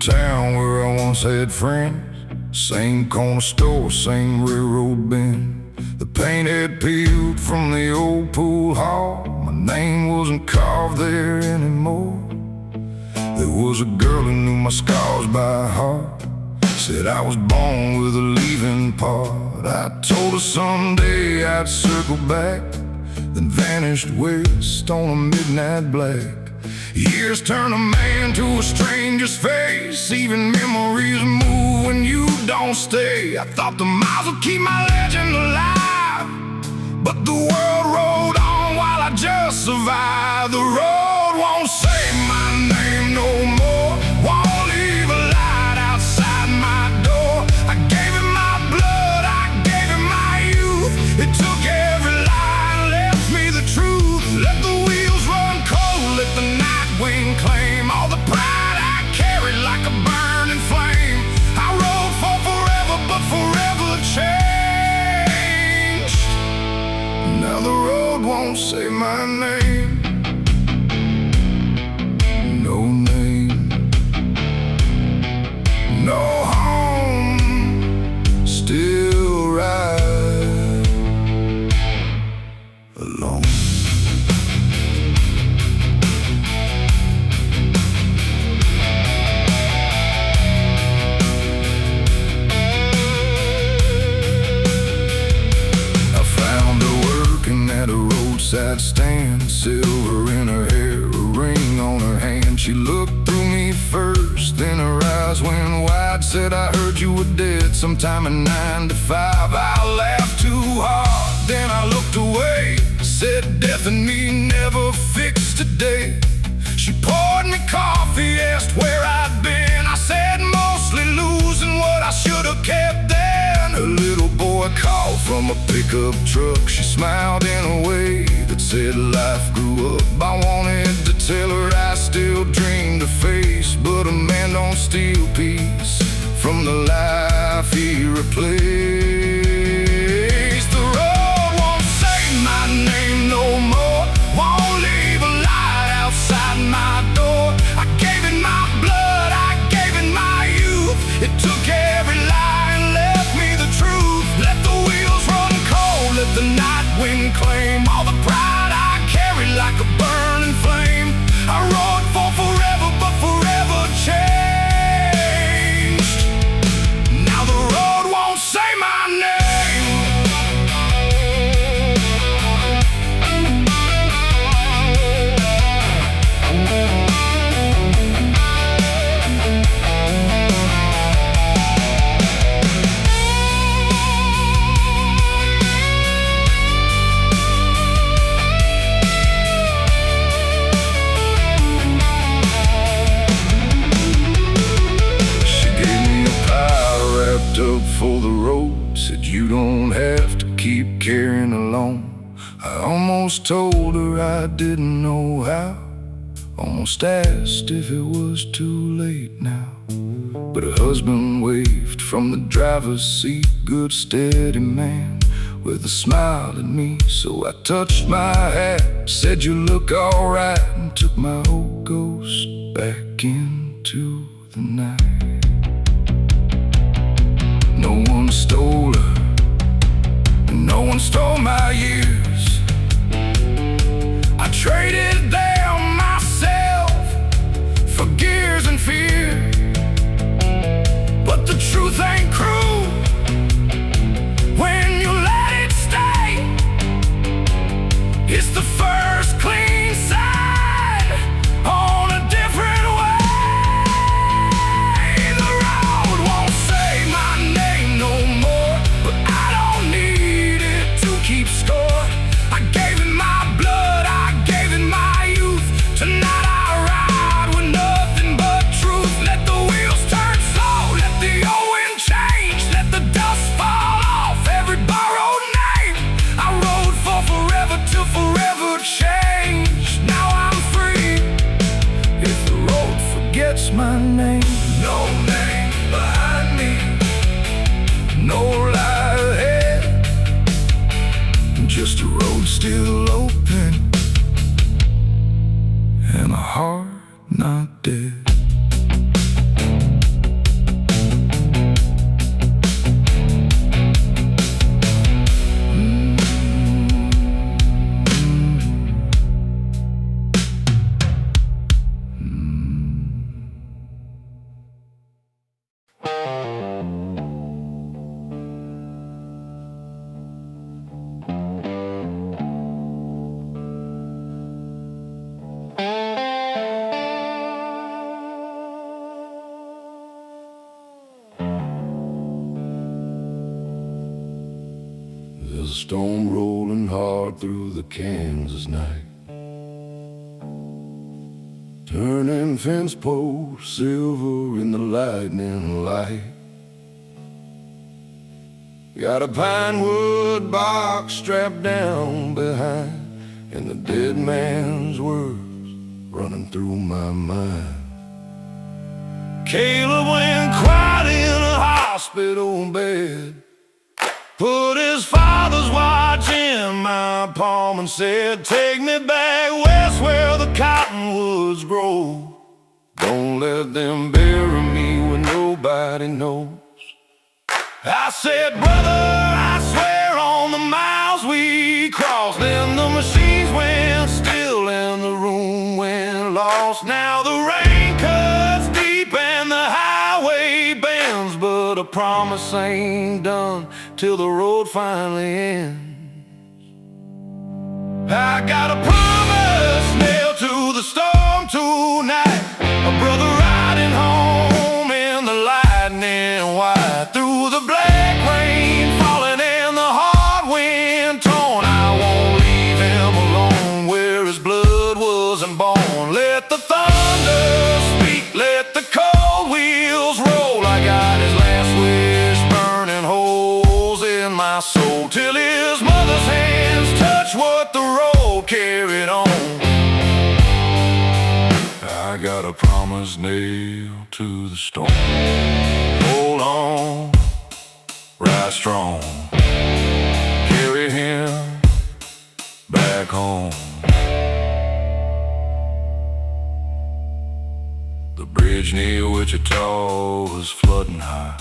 town where I once had friends. Same corner store, same railroad bend. The paint had peeled from the old pool hall. My name wasn't carved there anymore. There was a girl who knew my scars by heart. Said I was born with a leaving part. I told her someday I'd circle back, then vanished west on a midnight black. Years turn a man to a stranger's face. Even memories move when you don't stay. I thought the miles would keep my legend alive, but the world rolled on while I just survived. The road won't say my name no more, won't leave a light outside my door. I gave it my blood, I gave it my youth. It took every lie, left me the truth. Let the wheels run cold, let the night wind claim all the pride I carried like a burning flame. I rode for forever, but forever changed. Now the road won't say my name. No name, no home, still ride alone. At a roadside stand, silver in her hair, a ring on her hand. She looked through me first, then her eyes went wide. Said, I heard you were dead sometime in 9 to 5. I laughed too hard, then I looked away. Said, death and me never fixed today. She poured me coffee, asked where I'd been. I said, mostly losing what I should have kept then. A little boy called from a pickup truck. She smiled in a way that said life grew up. I wanted to tell her I still dreamed of face, but a man don't steal peace from the life he replaced. The road won't say my name no more, won't leave a light outside my door. I gave it my blood, I gave it my youth. It took every lie and left me the truth. Let the wheels run cold, let the night wind claim all the pride I carried like a burning flame. I rode for forever, but forever changed. Now the road won't say my name. Up for the road, said you don't have to keep carrying alone. I almost told her I didn't know how, almost asked if it was too late now. But her husband waved from the driver's seat, good steady man with a smile at me. So I touched my hat, said you look alright, and took my old ghost back into the night. No one stole her, and no one stole my years. I traded them myself for gears and fear. But the truth ain't cruel when you let it stay. It's the first clean side on a different way. The road won't say my name no more, but I don't need it to keep score. I gave it my blood, I gave it my youth. Tonight I ride with nothing but truth. Let the wheels turn slow, let the old wind change storm rolling hard through the Kansas night, turning fence posts silver in the lightning light. Got a pine wood box strapped down behind, and the dead man's words running through my mind. Caleb went quiet in a hospital bed, put his father's watch in my palm and said, "Take me back west where the cottonwoods grow. Don't let them bury me where nobody knows." I said, "Brother, I swear on the miles we crossed, then the machines went still and the room went lost. Now the rain cuts deep and the highway bends, but a promise ain't done till the road finally ends. I got a promise nailed to the storm tonight, a brother riding home in the lightning white, through the black rain falling and the hard wind torn. I won't leave him alone where his blood wasn't born. Let the thunder speak, let the cold wheels roll. I got his last wish burning holes in my soul, till his mother's hands touch what the road carried on. I got a promise nailed to the stone. Hold on, ride strong, carry him back home. The bridge near Wichita was flooding high,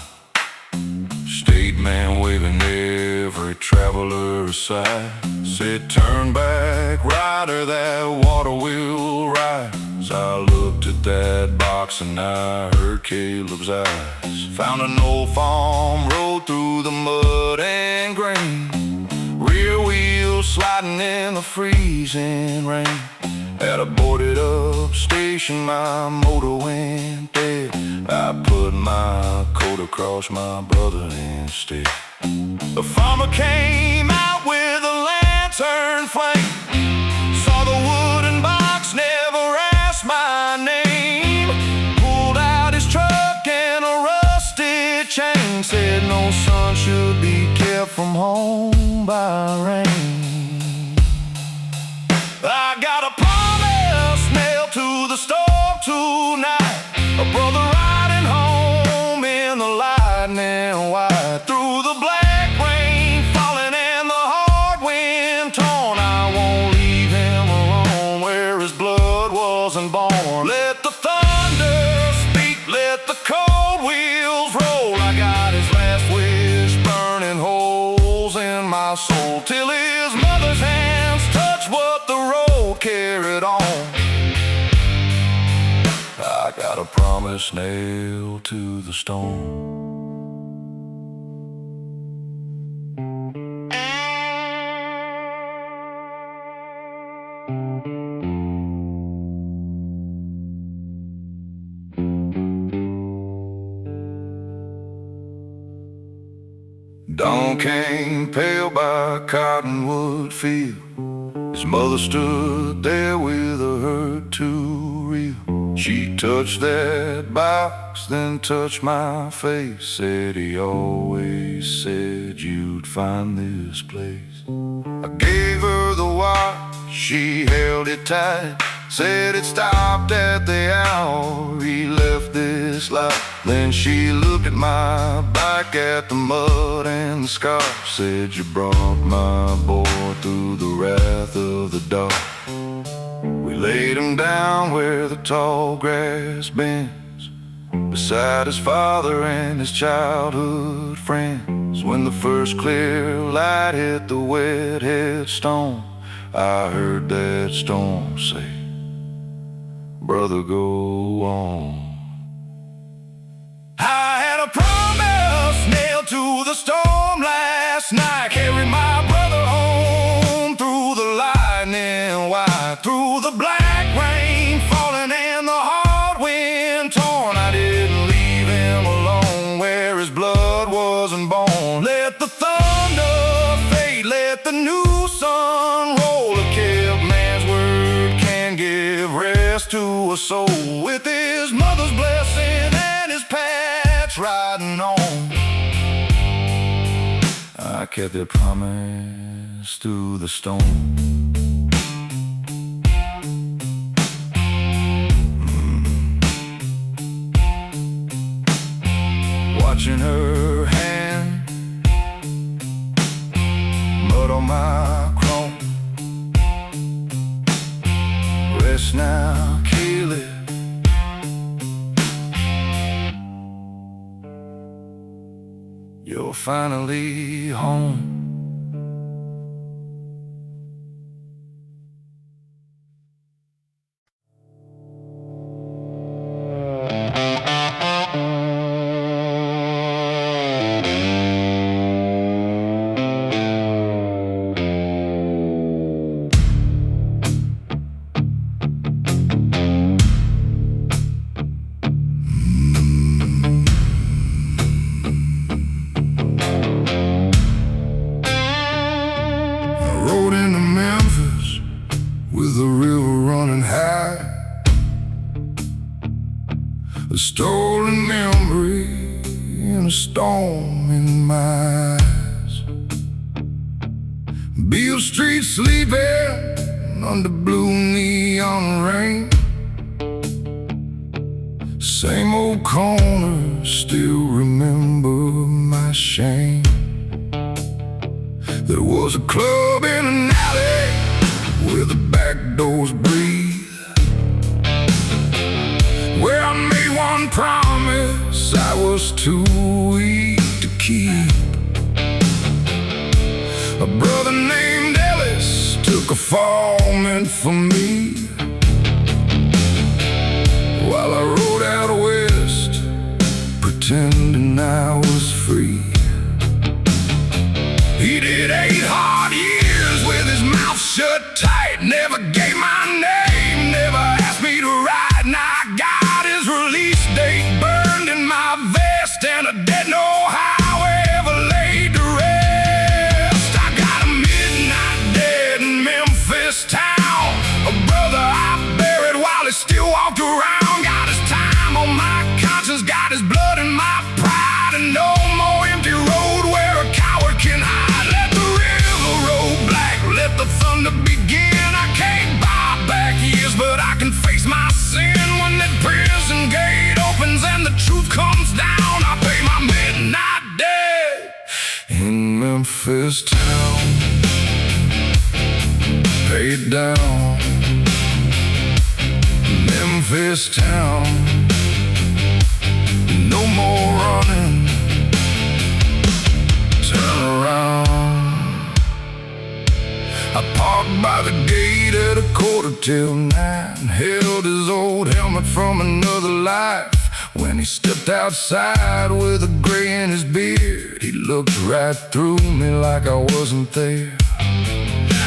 state man waving every traveler aside. Said, "Turn back, rider, that water will rise." I looked at that box and I heard Caleb's eyes. Found an old farm road through the mud and grain, rear wheels sliding in the freezing rain. At a boarded up station my motor went dead. I put my coat across my brother instead. The farmer came out with a lantern flame, saw the wooden box, never asked my name. Pulled out his truck and a rusty chain, said, "No son should be kept from home by rain." I got a promise nailed to the storm tonight, a brother riding home in the lightning white, through the black rain falling and the hard wind torn. I won't leave him alone where his blood wasn't born. Let the thunder speak, let the cold wheels roll. I got his last wish burning holes in my soul, till his mother's hands touch what the road carried on. I got a promise nailed to the stone. Dawn came pale by a cottonwood field. His mother stood there with a hurt too real. She touched that box, then touched my face. Said he always said you'd find this place. I gave her the watch, she held it tight. Said it stopped at the hour he left this life. Then she looked at my back, at the mud and the scars. Said, "You brought my boy through the wrath of the dark." We laid him down where the tall grass bends, beside his father and his childhood friends. When the first clear light hit the wet headstone, I heard that storm say, "Brother, go on." I had a promise nailed to the storm last night, carried my brother home through the lightning white, through the black rain falling and the hard wind torn. I didn't leave him alone where his blood wasn't born. Let the thunder fade, let the soul, with his mother's blessing and his patch riding on. I kept their promise through the storm. Watching her hand, mud on my chrome. Rest now, Caleb. You're finally home. Memphis with the river running high, a stolen memory and a storm in my eyes. Beale Street sleeping under blue neon rain. Same old corner, still remember my shame. There was a club in an alley where the back doors breathe, where I made one promise I was too weak to keep. A brother named Ellis took a fall meant for me, while I rode out west pretending I was free. He did 8 hard years with his mouth shut tight, never gave my name, never asked me to ride. Now I got his release date burned in my vest, and a dead no highway ever laid to rest. I got a midnight dead in Memphis town, a brother I buried while he still walked around. Got his time on my conscience, got his blood in my pride, and no more empty road where a coward can hide. The thunder begin. I can't buy back years, but I can face my sin. When that prison gate opens and the truth comes down, I pay my midnight debt in Memphis town. Pay it down, Memphis town. No more running, turn around. I parked by the gate at 9:15, held his old helmet from another life. When he stepped outside with a gray in his beard, he looked right through me like I wasn't there.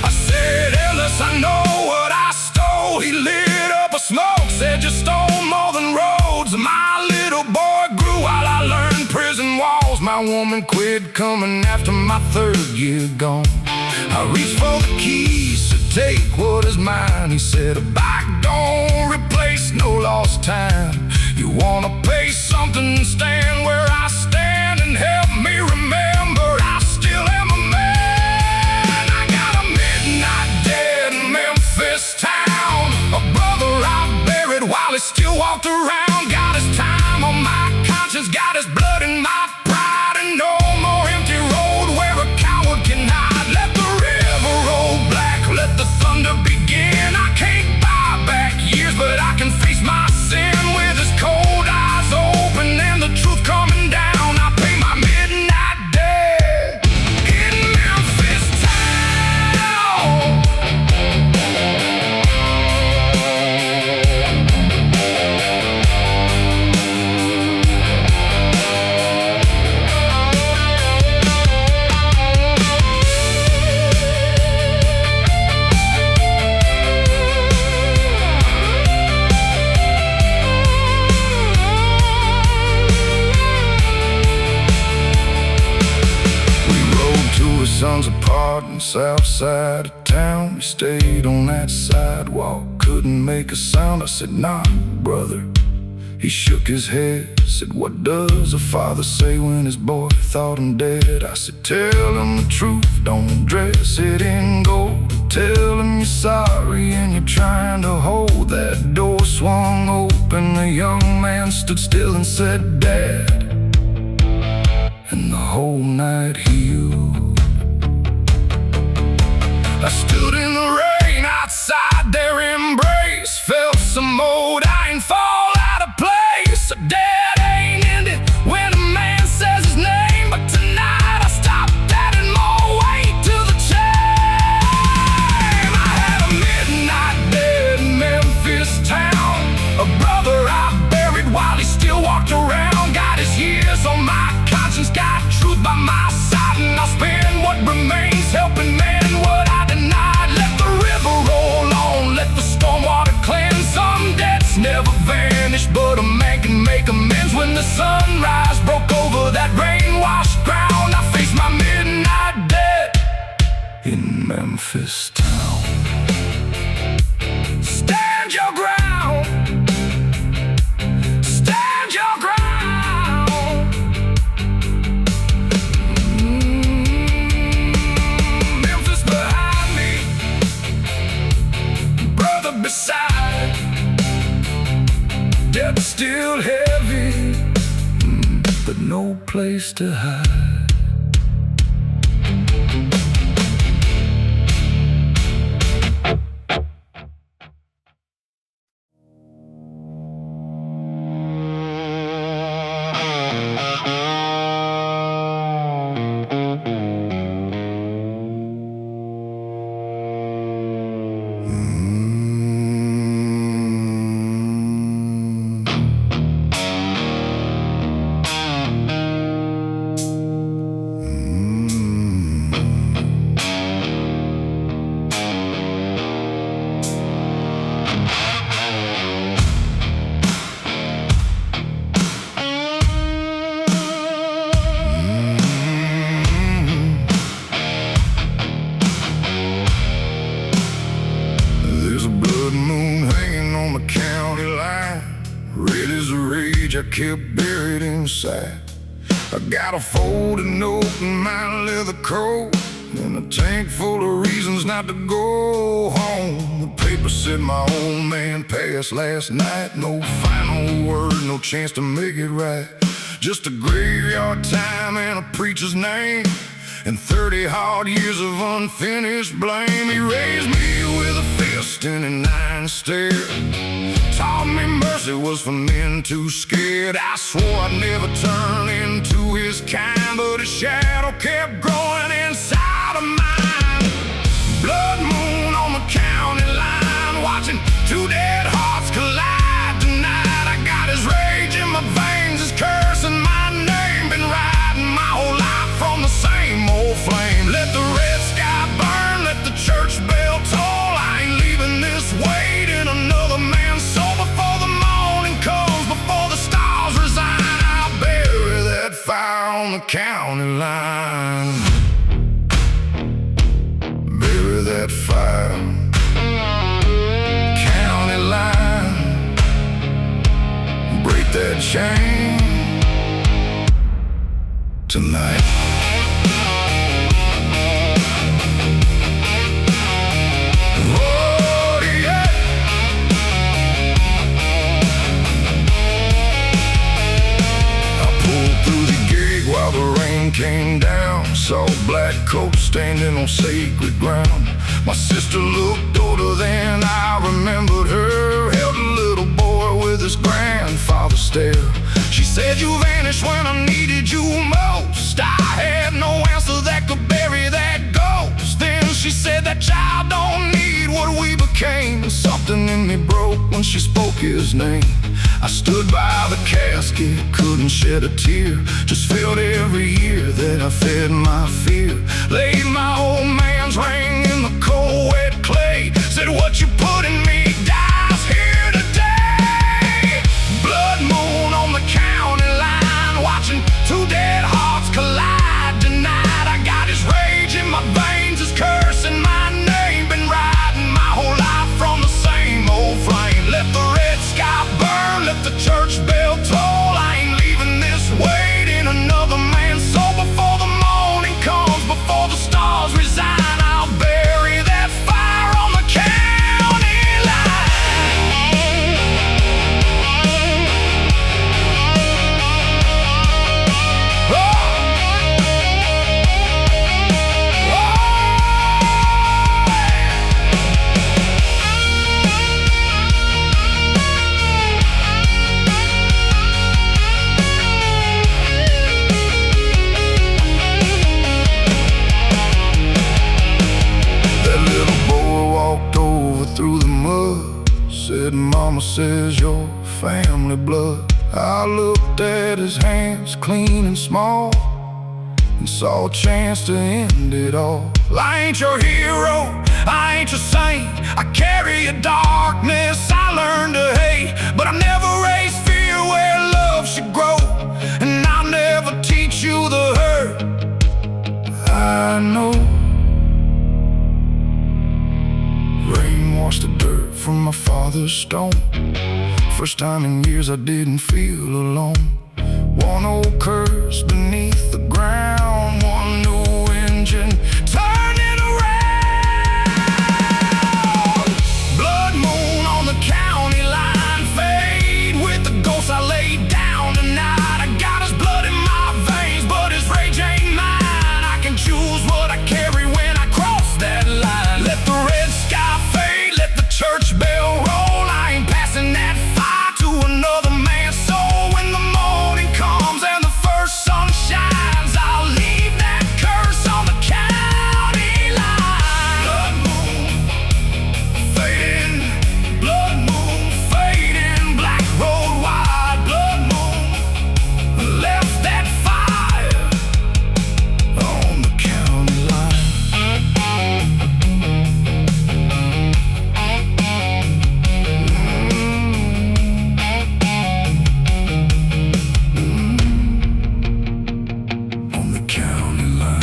I said, Ellis, I know what I stole. He lit up a smoke, said you stole more than roads. My little boy grew while I learned prison walls. My woman quit coming after my 3rd year gone. I reached for the keys to take what is mine. He said, a bike don't replace no lost time. You wanna pay something, stand where I stand, and help me remember I still am a man. I got a midnight dead in Memphis town, a brother I buried while he still walked around. Got his time on my conscience, got his blood in my pride, and no more empty road where a coward can hide. Let the thunder begin. I can't buy back years, but I can face my sin with his cold eyes open and the truth coming down. I pay my midnight debt in Memphis town. Sons apart on the south side of town. We stayed on that sidewalk, couldn't make a sound. I said, nah, brother. He shook his head, said, what does a father say when his boy thought him dead? I said, tell him the truth, don't dress it in gold. Tell him you're sorry and you're trying to hold. That door swung open, the young man stood still and said, Dad. And the whole night healed. I stood in the rain outside their embrace, felt some old iron fall out of place. A dead ain't ended when a man says his name, but tonight I stopped adding more weight to the chain. I had a midnight dead in Memphis town, a brother I buried while he still walked around. Got his years on my conscience, got truth by my side, and I'll spend what remains helping men what I denied. Let the river roll on, let the storm water cleanse. Some debts never vanish, but a man can make amends. When the sunrise broke over that rain-washed ground, I faced my midnight dead in Memphis town. Stand your ground, stand your ground. Memphis behind me, brother beside. Debt still heavy, but no place to hide. I kept buried inside. I got a folded note in my leather coat and a tank full of reasons not to go home. The paper said my old man passed last night. No final word, no chance to make it right. Just a graveyard time and a preacher's name, and 30 hard years of unfinished blame. He raised me with a fist and an iron stare, taught me mercy was for men too scared. I swore I'd never turn into his kind, but his shadow kept growing inside of mine. Blood moon on the county line, watching two dead hearts collide tonight. I got his rage in my veins, his curse in my name. Been riding my whole life from the same old flame. Let the red sky burn, let the church bell toll. I ain't leaving this weight in another man's soul. Before the morning comes, before the stars resign, I'll bury that fire on the county line. Bury that fire, county line. Break that chain tonight. Came down, saw black coats standing on sacred ground. My sister looked older than I remembered her, held a little boy with his grandfather stare. She said, you vanished when I needed you most. I had no answer that could bury that ghost. Then she said, that child don't need what we became. Something in me broke when she spoke his name. I stood by the casket, couldn't shed a tear. Just felt every year that I fed my fear. Laid my old man's ring in the cold wet clay. Said, what you put in me dies here today. Blood moon on the county line, watching two dead hearts collide tonight. I got his rage in my veins, his curse in my name. Been riding my whole life from the same old said, Mama says you're family blood. I looked at his hands, clean and small, and saw a chance to end it all. I ain't your hero, I ain't your saint. I carry a darkness I learned to hate, but I never raised fear where love should grow, and I'll never teach you the hurt I know. Rain washed the dirt from my father's stone. First time in years I didn't feel alone. One old curse beneath the ground, one new engine turning around. Blood moon on the county line, fade with the ghosts I laid down tonight. I got his blood in my veins, but his rage ain't mine. I can choose what I carry when I cross that line. Let the red sky fade, let the church bell roll. I ain't passing that fire to another man's soul. When the morning comes and the first sun shines, I'll leave that curse on the county line. Blood moon fading, blood moon fading, black road wide. Blood moon left that fire on the county line. On the county line.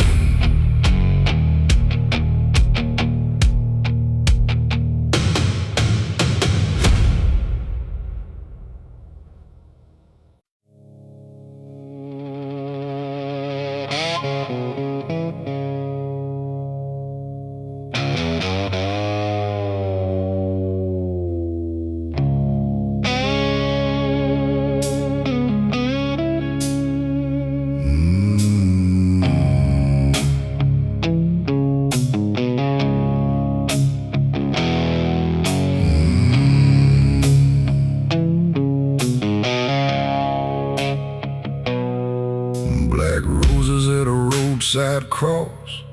Black roses at a roadside cross,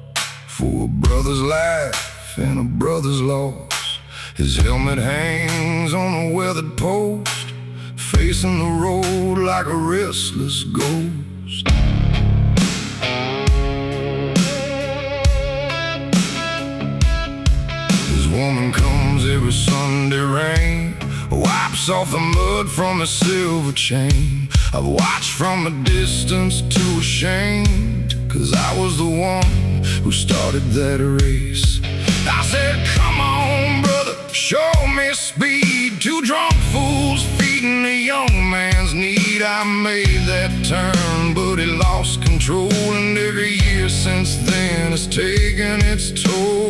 for a brother's life and a brother's loss. His helmet hangs on a weathered post, facing the road like a restless ghost. His woman comes every Sunday rain, wipes off the mud from his silver chain. I've watched from a distance, too ashamed, 'cause I was the one who started that race. I said, come on, brother, show me speed. Two drunk fools feeding a young man's need. I made that turn, but it lost control, and every year since then has taken its toll.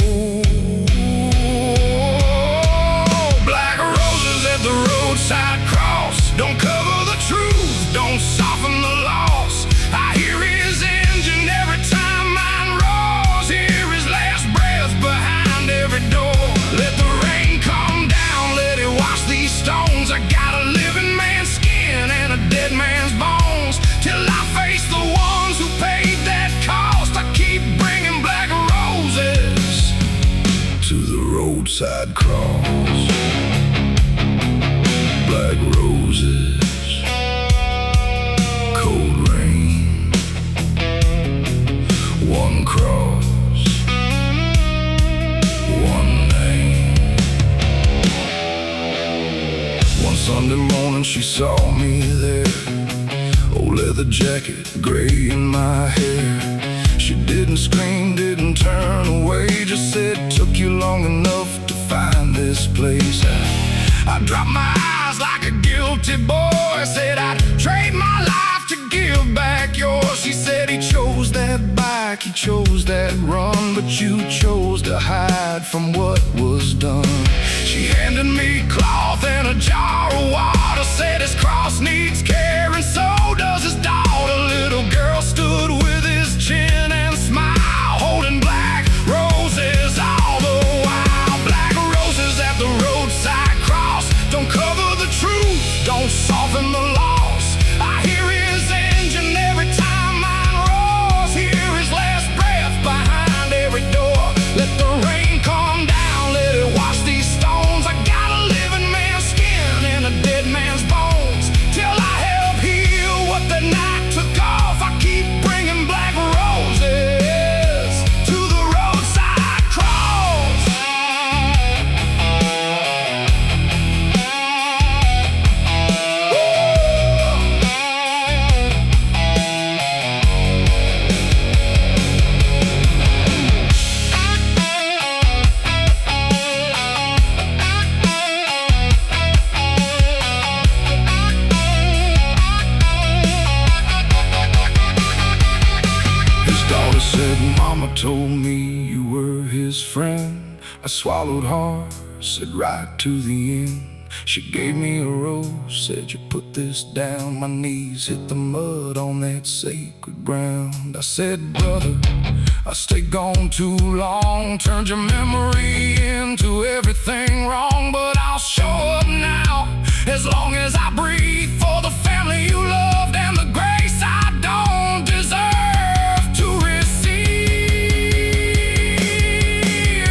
Black roses at the roadside cross don't cover the truth, don't soften the loss. I hear his engine every time mine roars, hear his last breath behind every door. Let the rain come down, let it wash these stones. I got a living man's skin and a dead man's bones, till I face the ones who paid that cost. I keep bringing black roses to the roadside cross. Black roses, cold rain, one cross, one name. One Sunday morning she saw me there, old leather jacket, gray in my hair. She didn't scream, didn't turn away, just said, took you long enough to find this place. I dropped my eyes like a guilty boy, said I'd trade my life to give back yours. She said he chose that bike, he chose that run, but you chose to hide from what was done. She handed me cloth and a jar of water, said his cross needs care and so does his daughter. Little girl stood with his chin and smile, holding black roses all the while. Black roses at the roadside cross don't cover the truth, don't soften the loss. I hear his engine every time mine roars, hear his last breath behind every door. Let the rain come down, let it wash these stones. I got a living man told me you were his friend, I swallowed hard, said right to the end. She gave me a rose, said you put this down. My knees hit the mud on that sacred ground. I said, brother, I stayed gone too long, turned your memory into everything wrong. But I'll show up now, as long as I breathe, for the family you loved and the grace I don't deserve to receive.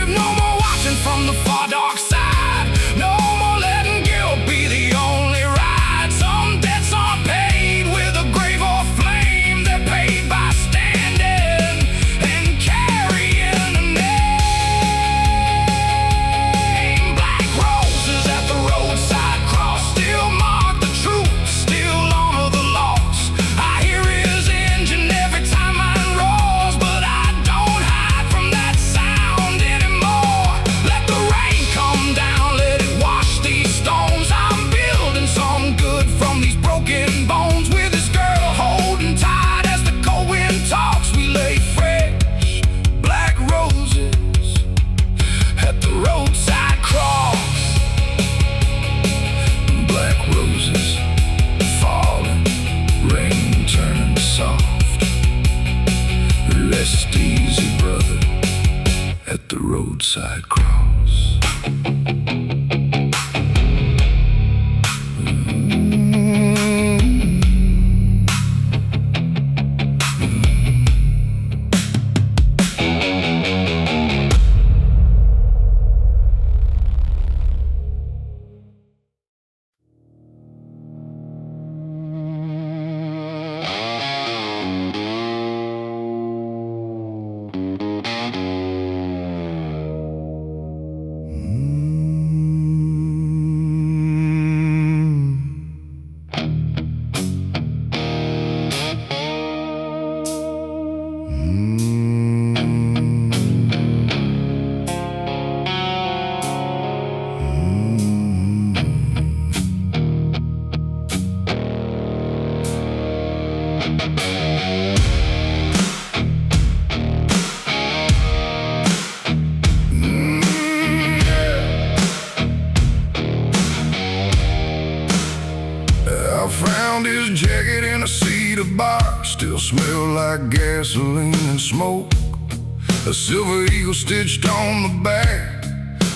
No more watching from the far dark side, no more letting guilt be the only ride. Some debts aren't paid with a grave or flame, they're paid by standing and carrying a name. Black roses at the roadside cross still mark the truth, still honor the loss. I hear his engine every time mine roars, but I don't hide from that sound anymore. Let the rain come down, let it wash these stones. I'm building some good from these broken bones. With this girl holding tight as the cold wind talks, we lay fresh black roses at the roadside cross. Black roses falling, rain turning soft. Rest easy, brother, at the roadside cross. I found his jacket in a cedar bar, still smell like gasoline and smoke. A silver eagle stitched on the back,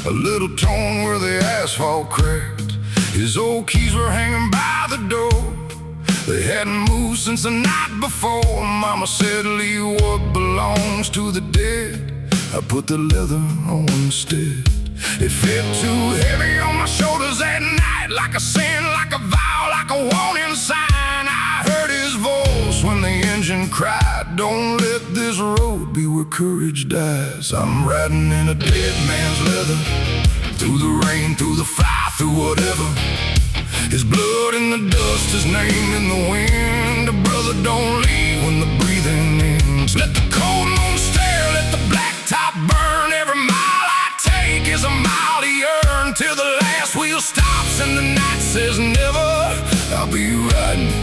a little torn where the asphalt cracked. His old keys were hanging by the door, they hadn't moved since the night before. Mama said, leave what belongs to the dead. I put the leather on instead. It felt too heavy on my shoulders that night, like a sin, like a vow, like a warning sign. I heard his voice when the engine cried, don't let this road be where courage dies. I'm riding in a dead man's leather, through the rain, through the fire, through whatever. His blood in the dust, his name in the wind. A brother don't leave when the breathing ends. Let the cold moon stare, let the black top burn. Every mile I take is a mile to earn, till the last wheel stops and the night says never. I'll be riding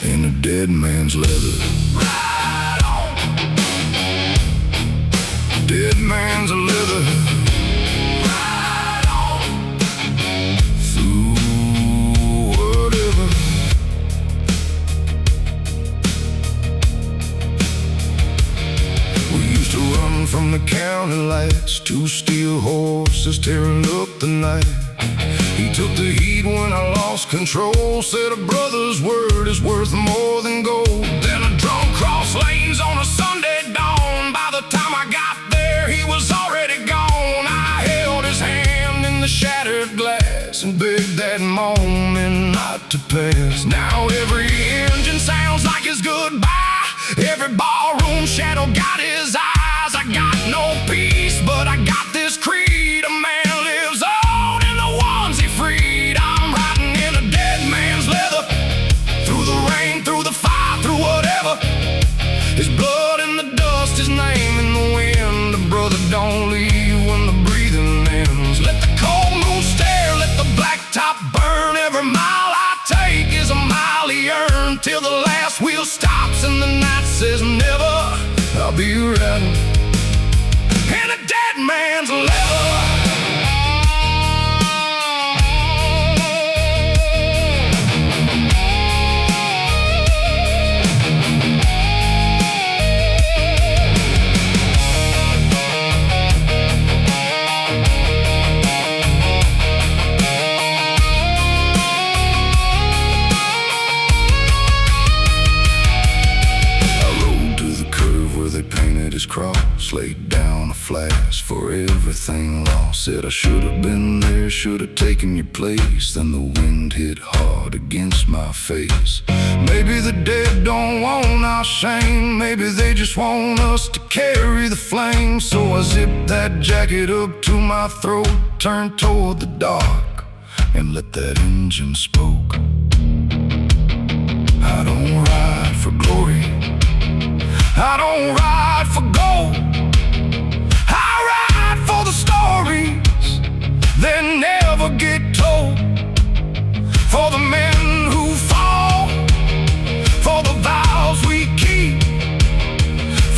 in a dead man's leather. Ride on, dead man's leather. Ride on, through whatever. We used to run from the county lights, two steel horses tearing up the night. He took the heat when I lost control, said a brother's word is worth more than gold. Then I drove cross lanes on a Sunday dawn. By the time I got there, he was already gone. I held his hand in the shattered glass and begged that moment not to pass. Now every engine sounds like his goodbye, every ballroom shadow got his eyes. I got no peace, but I got this creed. A man lives on in the ones he freed. I'm riding in a dead man's leather, through the rain, through the fire, through whatever. His blood in the dust, his name in the wind. A brother don't leave when the breathing ends. Let the cold moon stare, let the black top burn. Every mile I take is a mile he earned, till the last wheel stops and the night says never. I'll be riding in a dead man's leather. Cross, laid down a flash for everything lost. Said I should have been there, should have taken your place. Then the wind hit hard against my face. Maybe the dead don't want our shame, maybe they just want us to carry the flame. So I zipped that jacket up to my throat, turned toward the dark, and let that engine spoke. I don't ride for glory, I don't ride for gold, I ride for the stories that never get told. For the men who fall, for the vows we keep,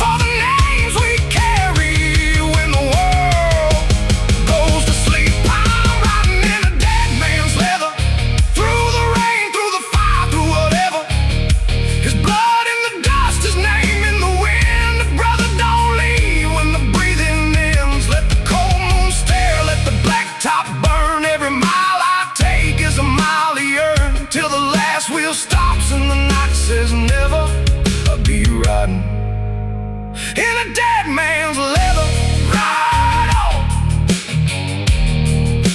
for the names we carry when the world goes to sleep. I'm riding in a dead man's leather, through the rain, through the fire, through whatever. His blood in the dust, his name in the wind. Brother, don't leave when the breathing ends. Let the cold moon stare, let the black top burn. Every mile I take is a mile he earned, till the last wheel stops and the night says never. I'll be riding in a dead man's leather. Ride on,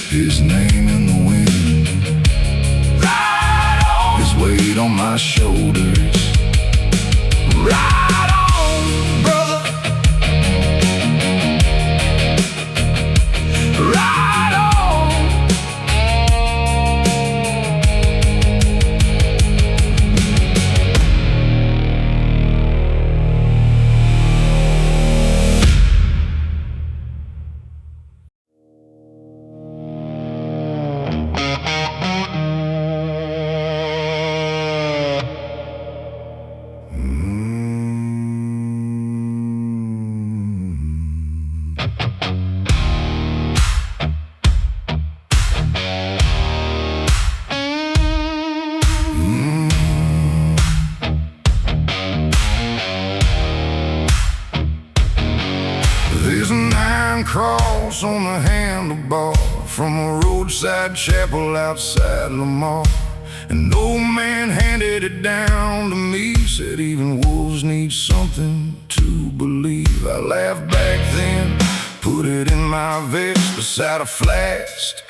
his name in the wind. Ride on, his weight on my shoulders. Ride on, brother. Ride on. There's an iron cross on the handlebar from a roadside chapel outside Lamar. An old man handed it down to me, said even wolves need something to believe. I laughed back then, put it in my vest beside a flask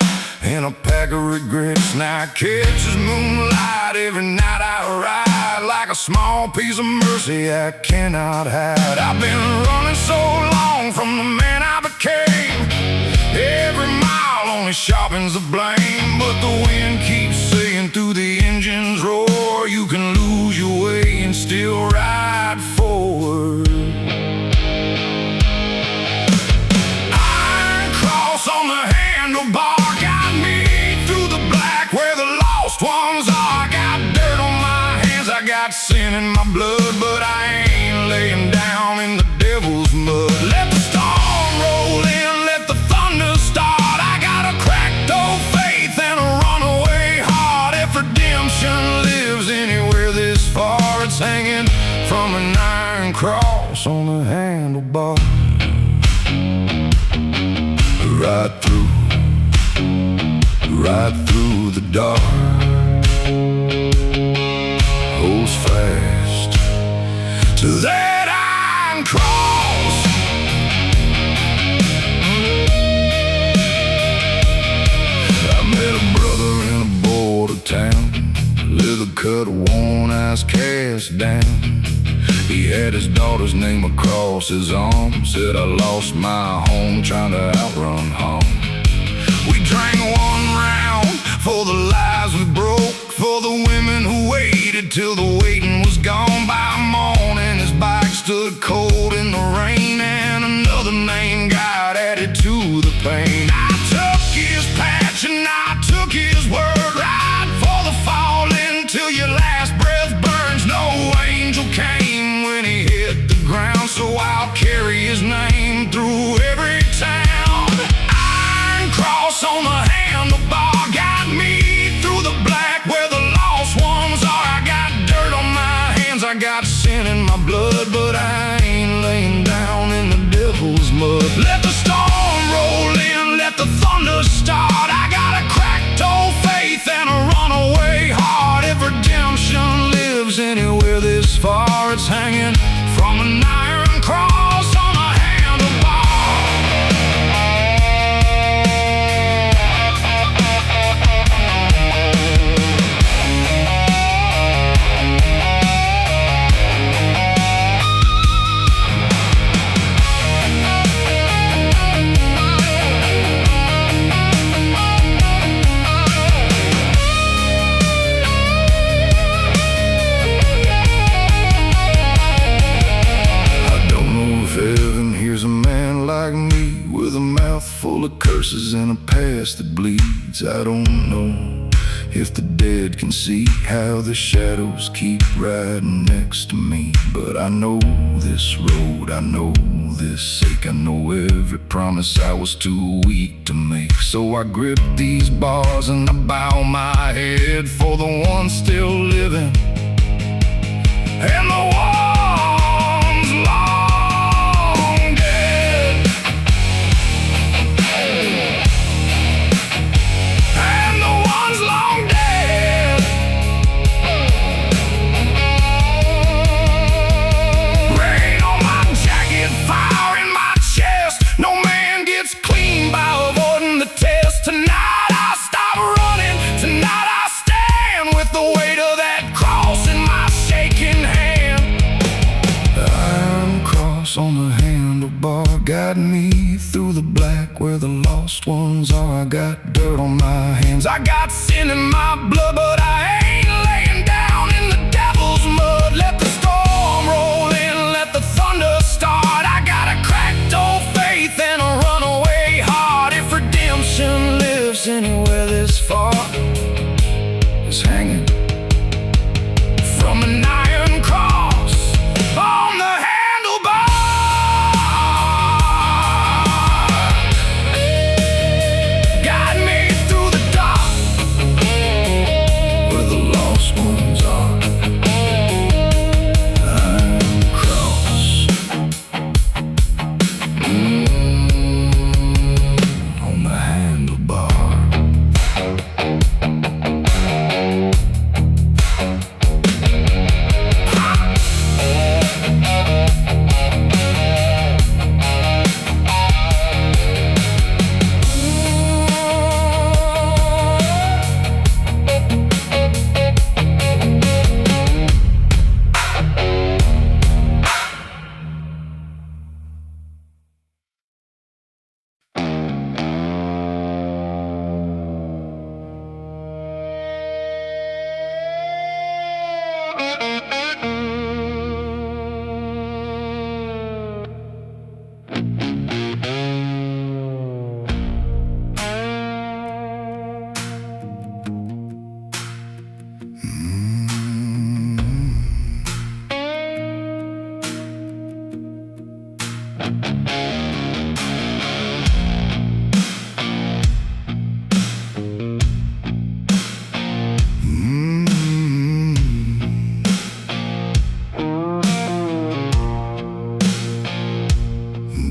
and a pack of regrets. Now I catch his moonlight every night I ride, like a small piece of mercy I cannot hide. I've been running so long from the man I became, every mile only sharpens the blame. But the wind keeps saying through the engine's roar, you can lose your way and still ride forward. Iron cross on the handlebar, ones are. I got dirt on my hands, I got sin in my blood, but I ain't laying down in the devil's mud. Let the storm roll in, let the thunder start. I got a cracked old faith and a runaway heart. If redemption lives anywhere this far, it's hanging from an iron cross on the handlebar. Right through the dark, holds fast to that iron cross. I met a brother in a border town, leather cut, worn eyes cast down. He had his daughter's name across his arm, said I lost my home trying to outrun home. We drank one round for the lies we broke, for the women who waited till the waiting was gone. By morning his bike stood cold in the rain, and another name got added to the pain. I took his patch and I took his word. Ride for the falling till your last breath burns. No angel came when he hit the ground, so I'll past that bleeds. I don't know if the dead can see how the shadows keep riding next to me. But I know this road, I know this ache, I know every promise I was too weak to make. So I grip these bars and I bow my head for the ones still living and the ones long dead. And the ones long dead. Rain on my jacket, fire in my chest. No man gets clean by avoiding the test. Tonight I stop running, tonight I stand with the weight of that cross in my shaking hand. The iron cross on the handlebar guide me through the black where the lost ones are. I got dirt on my hands, I got sin in my blood, but I ain't laying down in the devil's mud. Let the storm roll in, let the thunder start. I got a cracked old faith and a runaway heart. If redemption lives anywhere this far, it's hanging from an iron cross on the handlebar. Guide me through the dark where the lost ones are. Iron cross on the handlebar.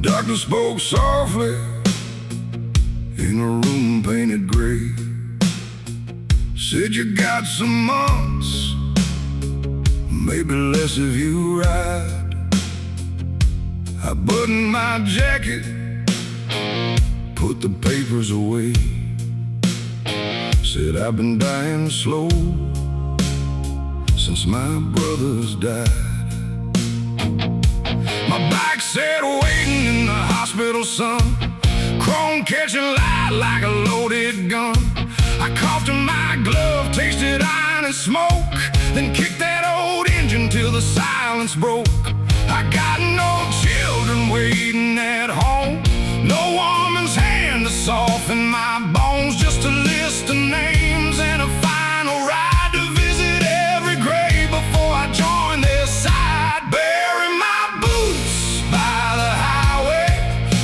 Doctor spoke softly in a room painted gray. Said you got some months, maybe less if you ride. I buttoned my jacket, put the papers away. Said I've been dying slow since my brothers died. My back said waiting in the hospital sun, chrome catching light like a loaded gun. I coughed in my glove, tasted iron and smoke, then kicked that old engine till the silence broke. I got no children waiting at home, no woman's hand to soften my bones, just a list of names and a final ride to visit every grave before I join their side. Bury my boots by the highway,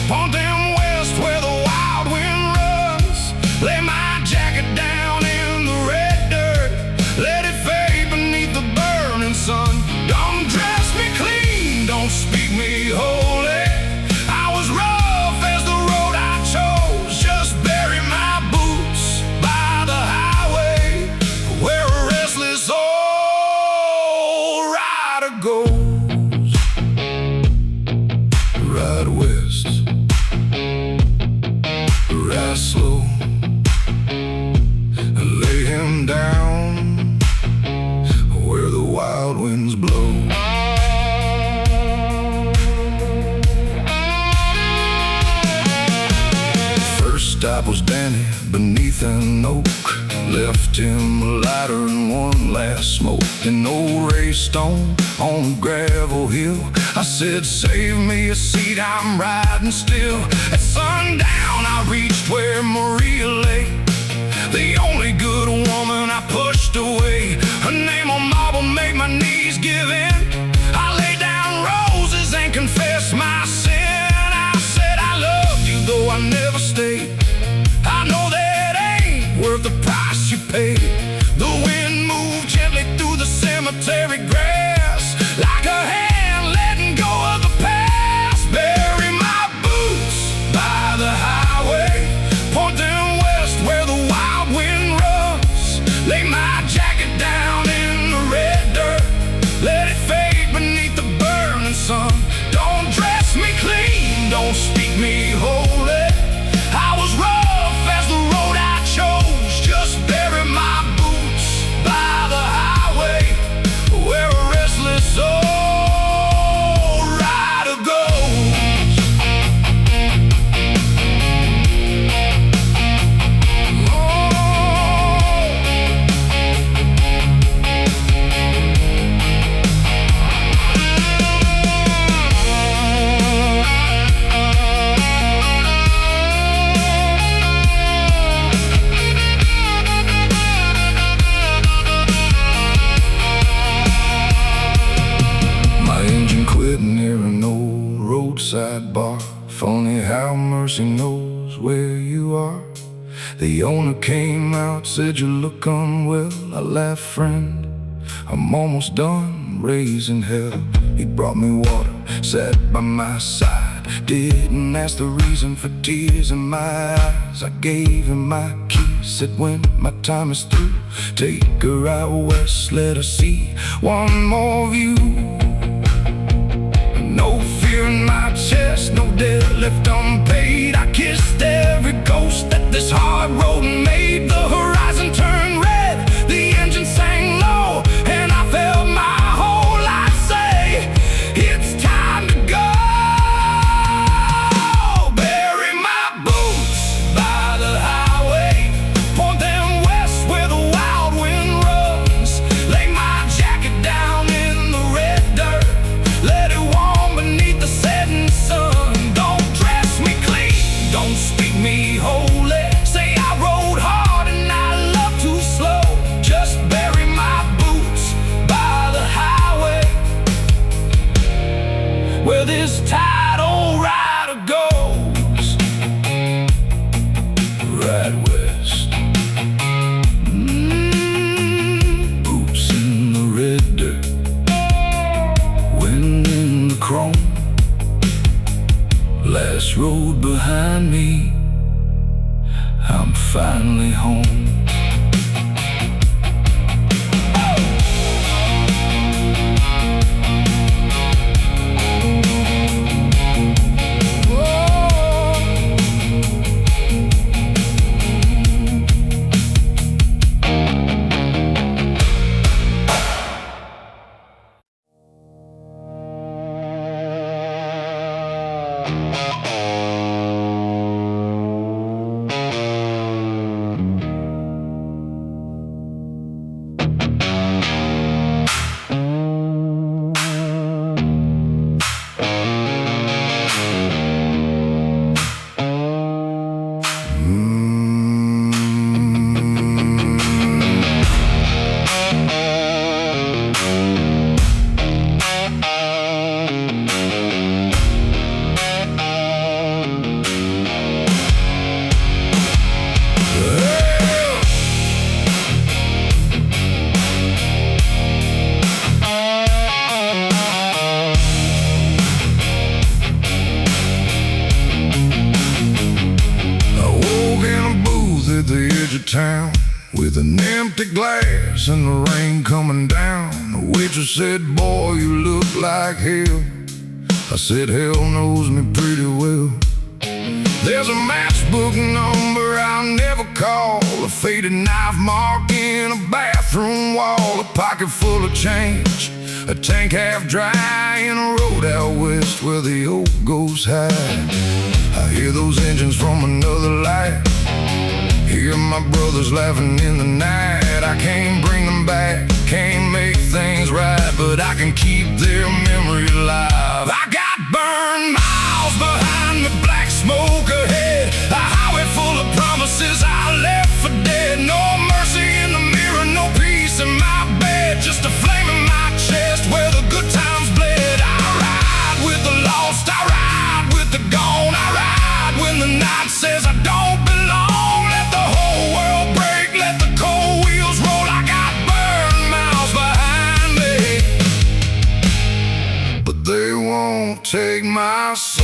point them west where the wild wind runs. Lay my jacket down in the red dirt, let it fade beneath the burning sun. Don't dress me clean, don't speak me holy. I was beneath an oak, left him a lighter and one last smoke. An old Ray Stone on a gravel hill. I said, save me a seat, I'm riding still. At sundown I reached where Maria lay, the only good woman I pushed away. Her name on marble made my knees give in. I laid down roses and confessed my sin. I said I loved you though I never stayed. I know that ain't worth the price you paid. The wind moved gently through the cemetery grass, like a hand letting go of the past. Bury my boots by the highway, point them west where the wild wind runs. Lay my jacket down in the red dirt, let it fade beneath the burning sun. Don't dress me clean, don't speak me holy. I was rough as the road I chose. Just bury my boots by the highway, where a restless old rider goes. Near an old roadside bar. Funny how mercy knows where you are. The owner came out, said you look unwell. I laughed, friend, I'm almost done raising hell. He brought me water, sat by my side, didn't ask the reason for tears in my eyes. I gave him my keys, said when my time is through, take her out west, let her see one more view. No fear in my chest, no debt left unpaid. I kissed every ghost that this hard road made. The horizon turned red, the engine sang low, and I felt my whole life say, it's time to go. Bury my boots by the highway, point them west where the wild wind runs. Lay my jacket down in the red dirt, let it warm beneath the setting sun. Don't dress me clean, don't speak me holy. Say I rode hard and I love too slow. Just bury my boots by the highway, where this tired old rider goes, right west. Boots in the red dirt, wind in the chrome. Last road behind me, I'm finally home. Town with an empty glass and the rain coming down. The waitress said, boy, you look like hell. I said, hell knows me pretty well. There's a matchbook number I'll never call, a faded knife mark in a bathroom wall, a pocket full of change, a tank half dry in a road out west where the oak goes high. I hear those engines from another life, Hear my brothers laughing in the night. I can't bring them back, can't make things right, but I can keep their memory alive. I got burned miles behind me, black smoke ahead, a highway full of promises I left for dead. No mercy in the mirror, no peace in my bed, just a flame in my chest where the good times bled. I ride with the lost, I ride with the gone, I ride when the night says I don't belong. Let the whole world break, let the cold wheels roll. I got burned miles behind me, but they won't take my soul.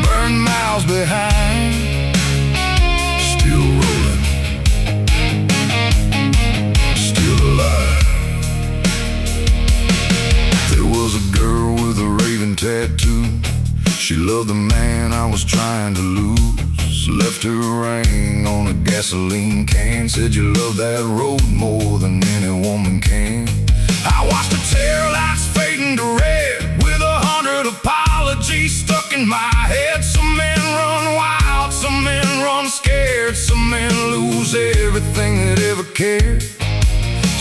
Burn miles behind, still rolling, still alive. There was a girl with a raven tattoo. She loved the man I was trying to lose. Left her ring on a gasoline can. Said you love that road more than any woman can. I watched the tail lights fading to red, with 100 apologies stuck in my head. Some men run wild, some men run scared, some men lose everything that ever cared.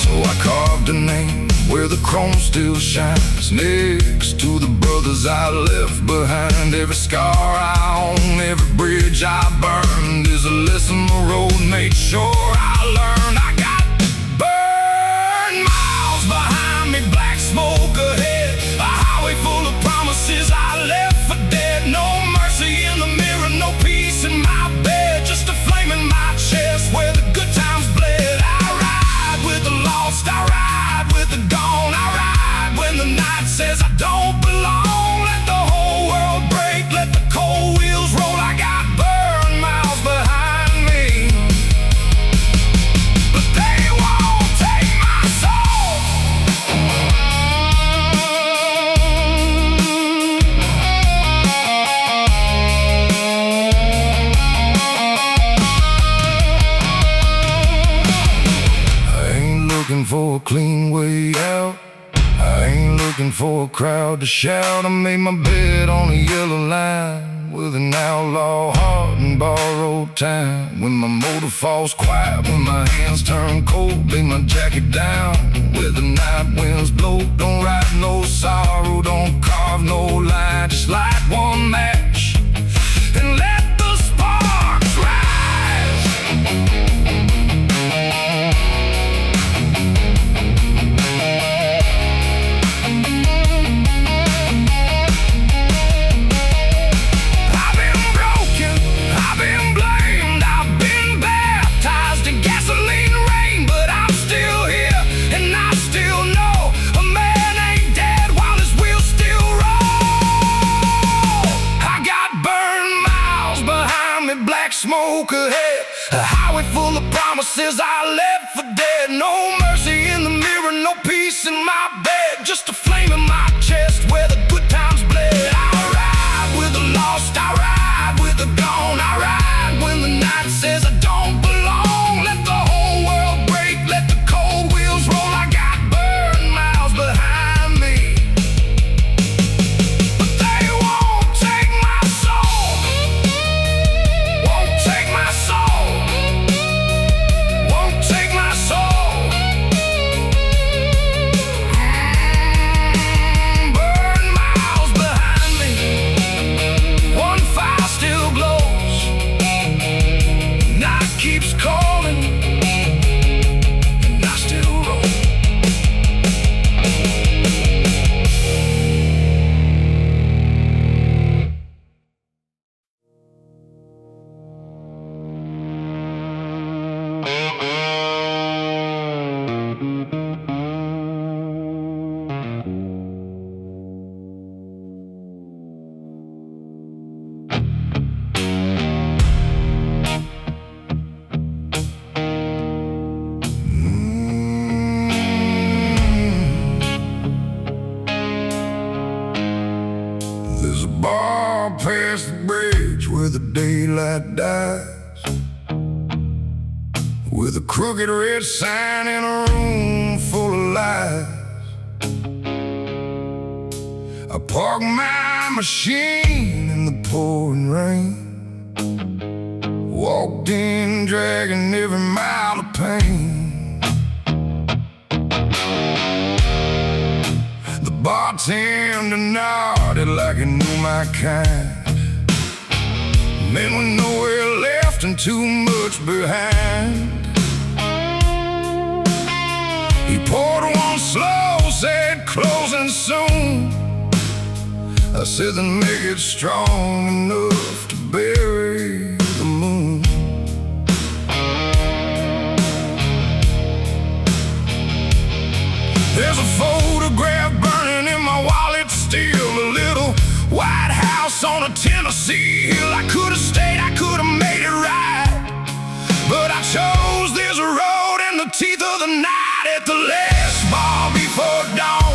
So I carved a name where the chrome still shines, next to the brothers I left behind. Every scar I own, every bridge I burned is a lesson the road made sure I learned. I got burned miles behind me, black smoke ahead, a highway full of promises I left for dead. No mercy in the mirror, no peace in my bed, just a flame in my chest where the good times bled. I ride with the lost, I ride with the gone, I ride when the night says I don't belong. Let the whole world break, let the cold wheels roll. I got burned miles behind me, but they won't take my soul. I ain't looking for a clean way out, I ain't looking for a crowd to shout. I made my bed on a yellow line with an outlaw heart and borrowed time. When my motor falls quiet, when my hands turn cold, lay my jacket down where the night winds blow. Don't write no sorrow, don't carve no line, just light one match and let the sparks rise. Smoke ahead, a highway full of promises I left for dead. No mercy in the mirror, no peace in my bed, just a flame in my chest where the good times bled. I ride with the lost, I ride with the gone, I ride when the night says I don't belong. Let the whole world break, let the cold wheels roll. I got burned miles behind me, but they won't take my soul. Won't take my soul. Won't take my soul. Burn miles behind me. One fire still glows. Night keeps calling, and I still roll. There's a bar past the bridge where the daylight dies, with a crooked red sign in a room full of lies. I park my machine in in the pouring rain. Walked in, dragging every mile of pain. The bartender nodded like he knew my kind. Men with nowhere left and too much behind. He poured one slow, said closing soon. I said then make it strong enough to bury the moon. There's a photograph burning in my wallet still. A little white house on a Tennessee hill. I could have stayed, I could have made it right, but I chose this road in the teeth of the night. At the last bar before dawn,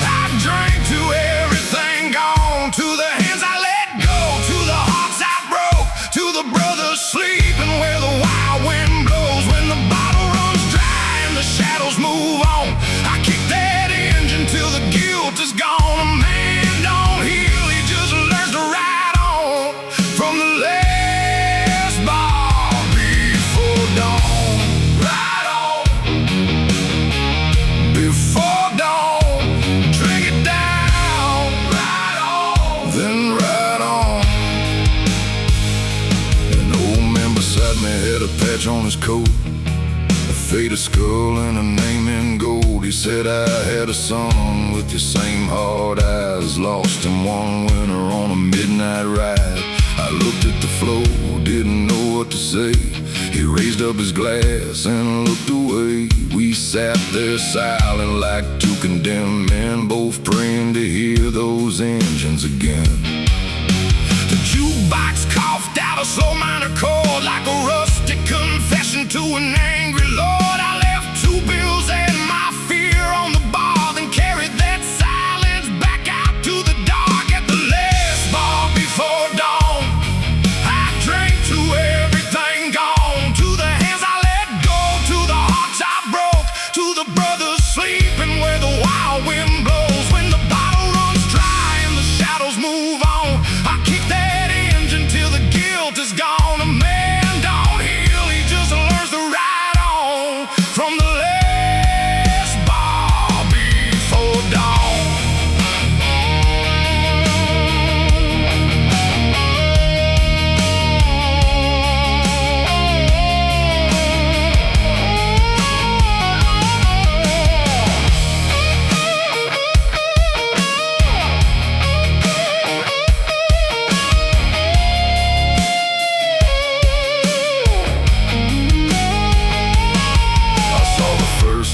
I drank to everything gone, to the hands I let go, to the hearts I broke, to the brothers sleeping where the wild wind blows. When the bottle runs dry and the shadows move on, I kick that engine till the guilt is gone. A man don't heal, he just learns to ride on. From the last bar before dawn, ride on. Before dawn, drink it down, ride on, then ride on. An old man beside me had a patch on his coat, a faded skull and a name in gold. He said I had a son with your same hard eyes, lost in one winter on a midnight ride. I looked at the floor, didn't know what to say. He raised up his glass and looked away. We sat there silent like two condemned men, both praying to hear those engines again. The jukebox coughed out a slow minor chord, like a rustic confession to an angry lord. I left 2 bills and my fear on the bar, then carried that silence back out to the dark. At the last bar before dawn, I drank to everything gone, to the hands I let go, to the hearts I broke, to the brothers sleeping where the wild wind blows. When the bottle runs dry and the shadows move on, I kick that engine till the guilt is gone. A man don't heal, he just learns to ride on. From the last bar before dawn.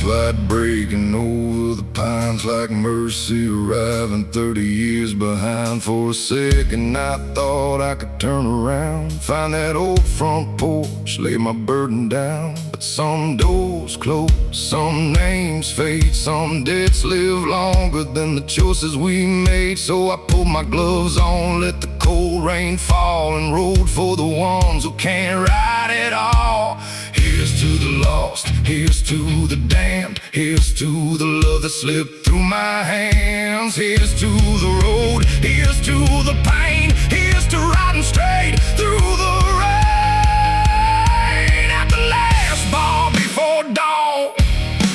Light breaking over the pines like mercy, arriving 30 years behind. For a second I thought I could turn around, find that old front porch, lay my burden down. But some doors close, some names fade, some debts live longer than the choices we made. So I pulled my gloves on, let the cold rain fall, and rode for the ones who can't ride it all. Here's to the lost, here's to the damned, here's to the love that slipped through my hands. Here's to the road, here's to the pain, here's to riding straight through the rain. At the last bar before dawn,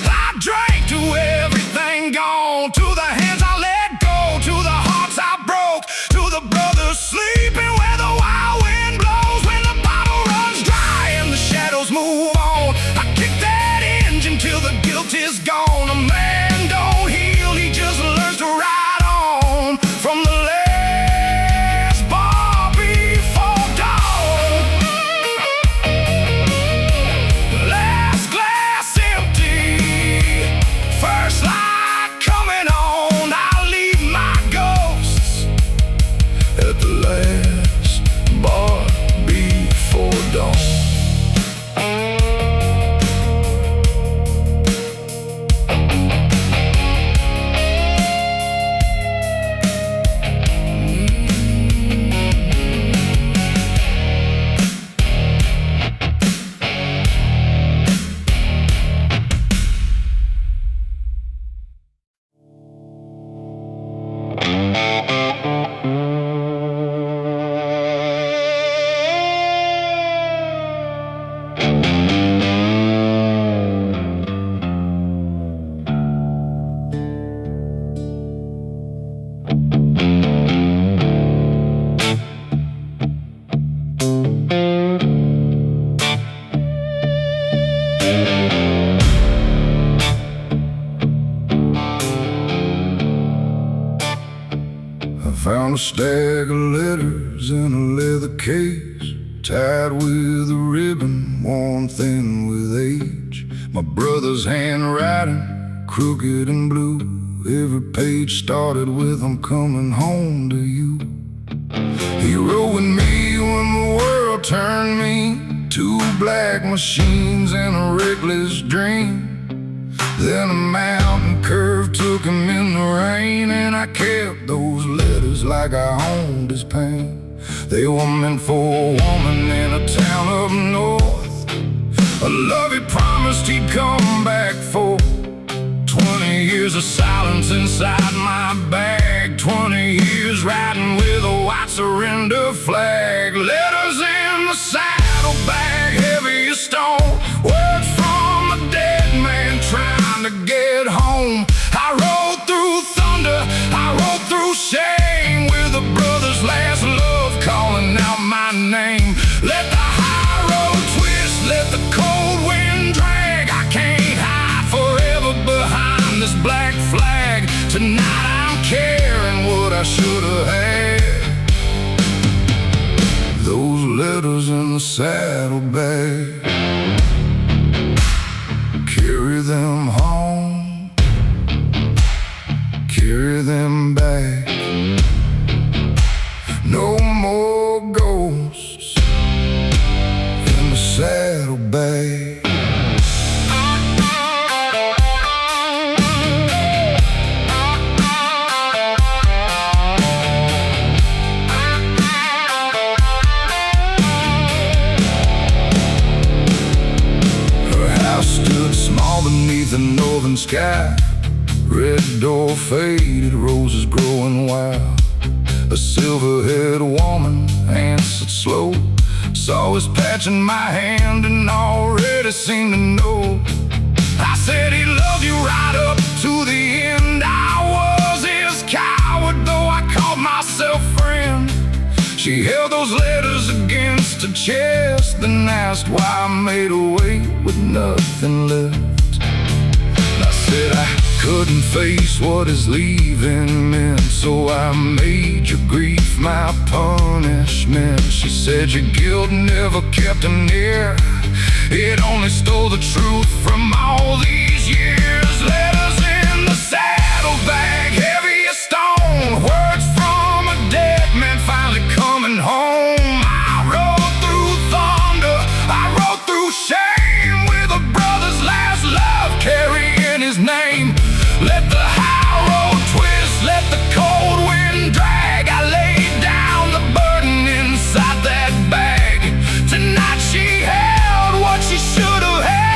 I drank to everything gone, to the hands I let go, to the hearts I broke, to the brothers sleeping where the wild wind blows. When the bottle runs dry and the shadows move on, I kick that engine till the guilt is gone. A man don't heal, he just learns to ride on. From the last bar before Found a stack of letters in a leather case, tied with a ribbon worn thin with age. My brother's handwriting, crooked and blue. Every page started with "I'm coming home to you." He rode with me when the world turned me, two black machines and a reckless dream. Then a mountain curve took him in the rain, and I kept those letters like I owned his pain. They were meant for a woman in a town up north, a love he promised he'd come back for. 20 years of silence inside my bag, 20 years riding with a white surrender flag. Letters in the saddlebag, heavy as stone, words from a dead man trying to get home. I rode through thunder, I rode through shame, with a brother's last love calling out my name. Let the high road twist, let the cold wind drag. I can't hide forever behind this black flag. Tonight I'm carrying what I should have had. Those letters in the saddlebag, carry them home, carry them back. No more ghosts in the saddlebag. Small beneath the northern sky, red door faded, roses growing wild. A silver-haired woman answered slow, saw his patch in my hand and already seemed to know. I said he loved you right up to the end. I was his coward, though I called myself friend. She held those letters against her chest, then asked why I made away with nothing left. I said I couldn't face what his leaving meant, so I made your grief my punishment. She said your guilt never kept him near, it only stole the truth from all these years. Letters in the saddlebag, heavy as stone, words from a dead man finally coming home. I rode through thunder, I rode through shame, with a brother's last love carrying his name. Let the high road twist, let the cold wind drag. I laid down the burden inside that bag. Tonight she held what she should have had.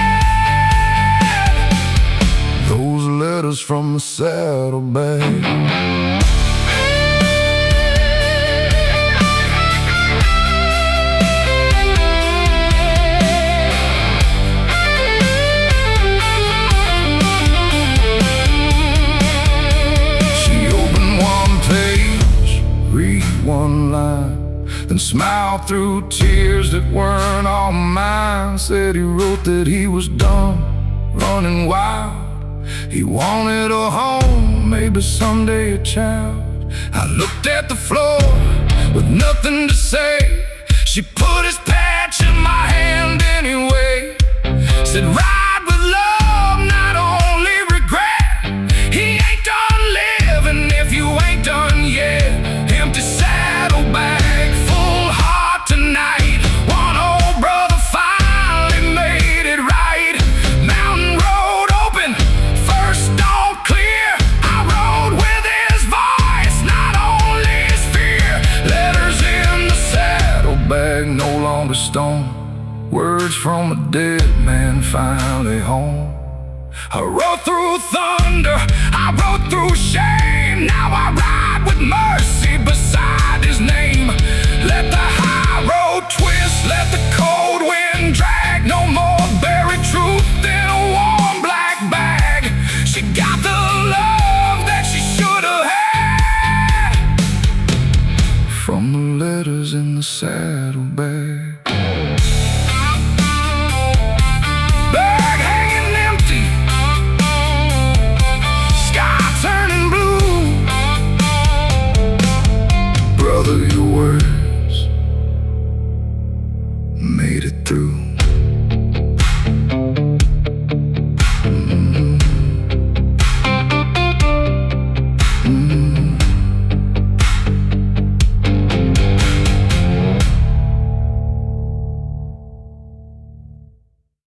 Those letters from the saddlebag. One line, then smiled through tears that weren't all mine. Said he wrote that he was done running wild. He wanted a home, maybe someday a child. I looked at the floor with nothing to say. She put his patch in my hand anyway. Said ride with love, not only regret. He ain't done living if you ain't done yet. Empty saddlebag, full heart tonight. One old brother finally made it right. Mountain road open, first dawn clear. I rode with his voice, not only his fear. Letters in the saddlebag, no longer stone, words from a dead man finally home. I rode through thunder, I rode through shame. Now I ride with mercy beside his name. Let the high road twist, let the cold wind drag. No more buried truth in a warm black bag. She got the love that she should have had from the letters in the saddlebag. made it through.